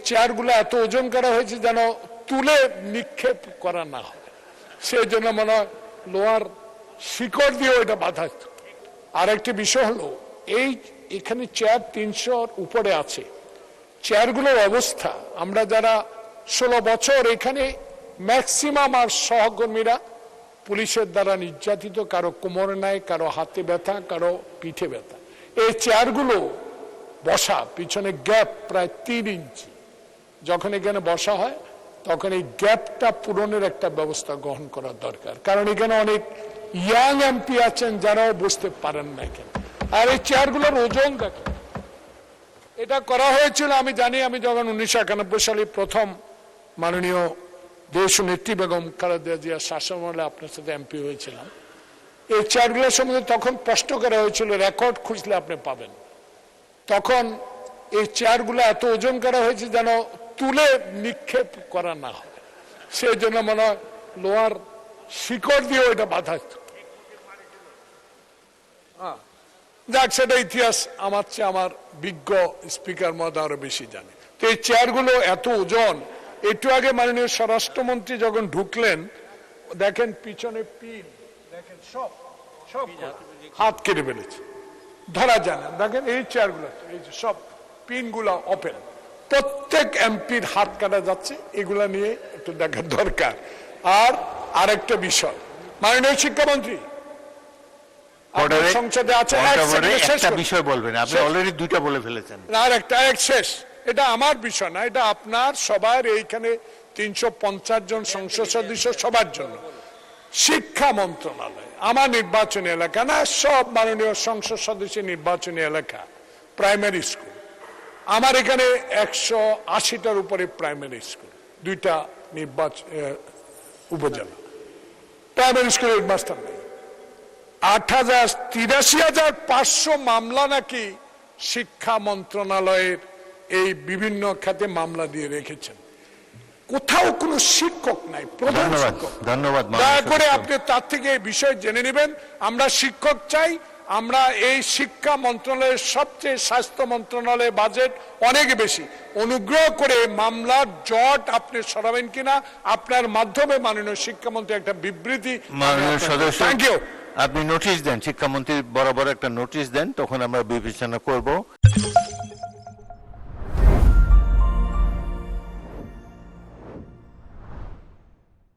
চেয়ারগুলো এত ওজন করা হয়েছে যেন তুলে নিক্ষেপ করা না হয়, সেই জন্য মনে হয় লোহার শিকড় দিয়ে ওইটা বাধা। আর একটি বিষয় হলো এখানে চেয়ার 300 উপরে আছে, চেয়ারগুলোর অবস্থা, আমরা যারা 16 বছর এখানে ম্যাক্সিমাম আর সহকর্মীরা পুলিশের দ্বারা নির্যাতিত, কারো কোমরে নাই, কারো হাতে ব্যথা, কারো পিঠে ব্যথা। এই চেয়ারগুলো বসা পিছনে গ্যাপ প্রায় 3 ইঞ্চি, যখন এখানে বসা হয় তখন এই গ্যাপটা পূরণের একটা ব্যবস্থা গ্রহণ করা দরকার, কারণ এখানে অনেক ইয়াং এমপি আছেন যারাও বসতে পারেন না এখানে। আর এই চেয়ারগুলোর ওজন দেখেন, এটা করা হয়েছিল আমি জানি, আমি যখন 1991 সালে প্রথম মাননীয় দেশ নেত্রী বেগম খালেদা জিয়ার শাসনামলে আপনার সাথে এমপি হয়েছিলাম, এই চেয়ারগুলোর সম্বন্ধে তখন প্রশ্ন করা হয়েছিল, রেকর্ড খুঁজলে আপনি পাবেন। তখন এই চেয়ারগুলো এত ওজন করা হয়েছে যেন তুলে নিক্ষেপ করা না হয়, সেই জন্য মনে হয় লোহার শিকড় দিয়ে ওইটা বাধা। যাক, সেটা ইতিহাস আমার চেয়ে আমার বিজ্ঞ স্পিকার মহোদয় আরো বেশি জানে। তো এই চেয়ারগুলো এত ওজন, একটু আগে মাননীয় স্বরাষ্ট্রমন্ত্রী যখন ঢুকলেন, দেখেন পিছনে পিন, দেখেন সব হাত কেটে ফেলেছে, ধরা যায় না। দেখেন এই চেয়ারগুলো, এই যে সব পিনগুলো ওপেন, প্রত্যেক এমপির হাত কাটা যাচ্ছে, এগুলা নিয়ে একটু দেখার দরকার। আর আরেকটা বিষয়, মাননীয় শিক্ষামন্ত্রী সংসদে আছে, একটা বিষয় বলবেন, আপনি অলরেডি 2টা বলে ফেলেছেন। আর একটা শেষ, এটা আমার বিষয় না, এটা আপনার সবার, এইখানে 350 জন সংসদ সদস্য সবার জন্য। শিক্ষা মন্ত্রণালয় আমার নির্বাচনী এলাকা না, সব মাননীয় সংসদ সদস্য নির্বাচনী এলাকা, প্রাইমারি স্কুল, আমার এখানে 180টার উপরে প্রাইমারি স্কুল, 2টা নির্বাচন উপজেলা, প্রাইমারি স্কুল হেডমাস্টার নেই। 83,500 মামলা নাকি শিক্ষা মন্ত্রণালয়ের এই বিভিন্ন খাতে মামলা দিয়ে রেখেছেন, কোথাও কোনো শিক্ষক নাই, প্রধান শিক্ষক। ধন্যবাদ। দয়া করে আপনি তার থেকে এই বিষয় জেনে নেবেন। আমরা শিক্ষক চাই, আমরা এই শিক্ষা মন্ত্রণালয়ের সবচেয়ে, স্বাস্থ্য মন্ত্রণালয়ের বাজেট অনেক বেশি, অনুগ্রহ করে মামলার জট আপনি সরাবেন কিনা, আপনার মাধ্যমে মাননীয় শিক্ষামন্ত্রী একটা বিবৃতি, মাননীয় সদস্য, থ্যাংক ইউ, আপনি নোটিশ দেন, শিক্ষামন্ত্রী বরাবর একটা নোটিশ দেন, তখন আমরা বিবেচনা করব।